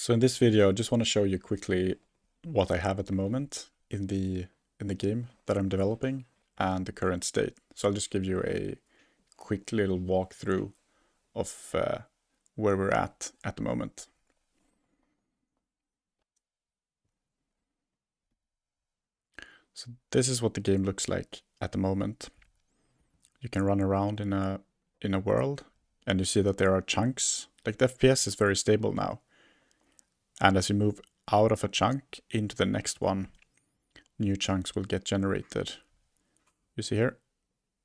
So in this video, I just want to show you quickly what I have at the moment in the game that I'm developing and the current state. So I'll just give you a quick little walkthrough of where we're at the moment. So this is what the game looks like at the moment. You can run around in a world, and you see that there are chunks. Like the FPS is very stable now. And as you move out of a chunk into the next one, new chunks will get generated. You see here?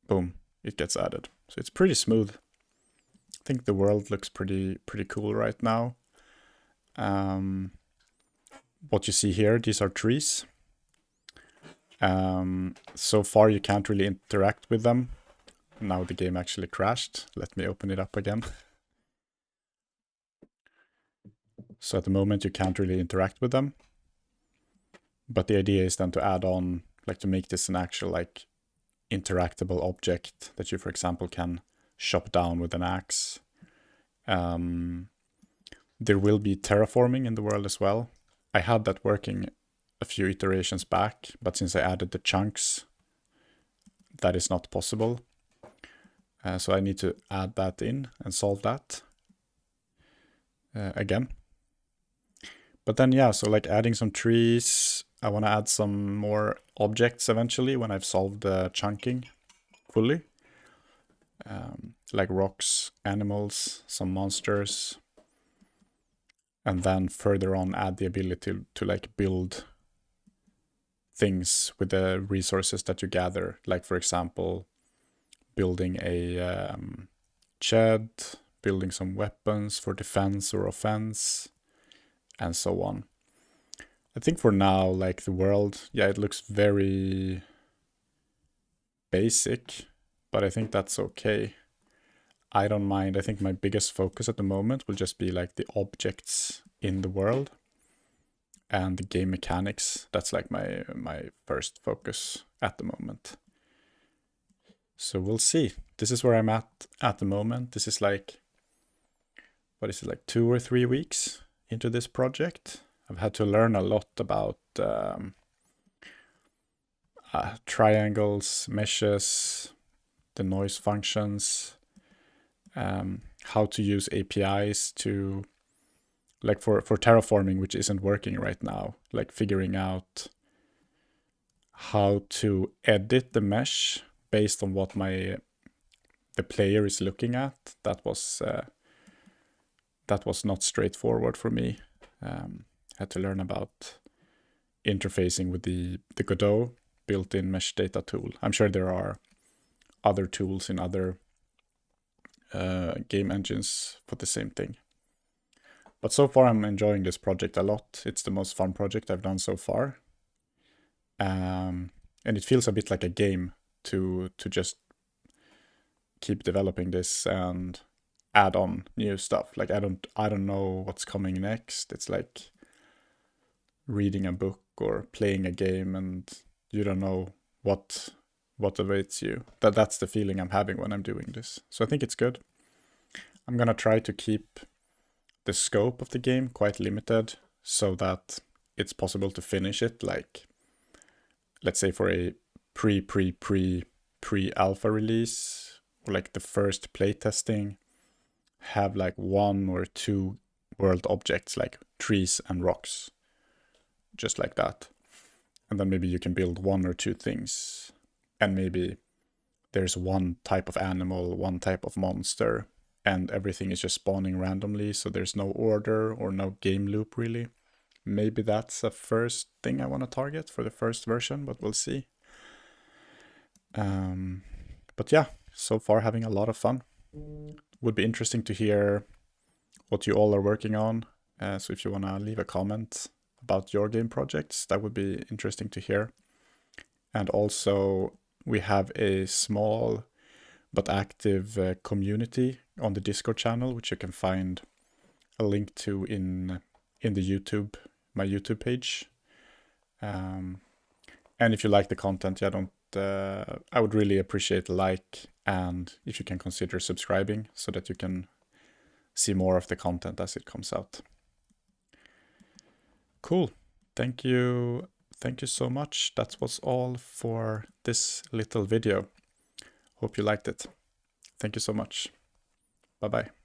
Boom, it gets added. So it's pretty smooth. I think the world looks pretty cool right now. What you see here, these are trees. So far you can't really interact with them. Now the game actually crashed. Let me open it up again. So at the moment you can't really interact with them. But the idea is then to add on, like to make this an actual like interactable object that you, for example, can chop down with an axe. There will be terraforming in the world as well. I had that working a few iterations back, but since I added the chunks, that is not possible. So I need to add that in and solve that again. But then, yeah, so like adding some trees, I want to add some more objects eventually when I've solved the chunking fully. Like rocks, animals, some monsters. And then further on add the ability to like build things with the resources that you gather. Like for example, building a shed, building some weapons for defense or offense, and so on. I think for now, like the world, yeah, it looks very basic, but I think that's okay. I don't mind. I think my biggest focus at the moment will just be like the objects in the world and the game mechanics. That's like my first focus at the moment. So we'll see. This is where I'm at the moment. This is like, what is it, like 2 or 3 weeks into this project. I've had to learn a lot about triangles, meshes, the noise functions, how to use APIs to, like for terraforming, which isn't working right now, like figuring out how to edit the mesh based on what the player is looking at. That was not straightforward for me. Had to learn about interfacing with the Godot built-in mesh data tool. I'm sure there are other tools in other game engines for the same thing. But so far I'm enjoying this project a lot. It's the most fun project I've done so far. And it feels a bit like a game to just keep developing this and add on new stuff. Like I don't know what's coming next. It's like reading a book or playing a game and you don't know what awaits you. That's the feeling I'm having when I'm doing this. So I think it's good. I'm gonna try to keep the scope of the game quite limited so that it's possible to finish it, like let's say for a pre-alpha release, or like the first playtesting, have like 1 or 2 world objects like trees and rocks, just like that. And then maybe you can build 1 or 2 things, and maybe there's 1 type of animal, 1 type of monster, and everything is just spawning randomly, so there's no order or no game loop really. Maybe that's a first thing I want to target for the first version, but we'll see. But yeah, so far having a lot of fun. Would be interesting to hear what you all are working on. So if you want to leave a comment about your game projects, that would be interesting to hear. And also we have a small but active community on the Discord channel, which you can find a link to in the my YouTube page. And if you like the content, I would really appreciate a like, and if you can consider subscribing so that you can see more of the content as it comes out. Cool. Thank you. Thank you so much. That was all for this little video. Hope you liked it. Thank you so much. Bye-bye.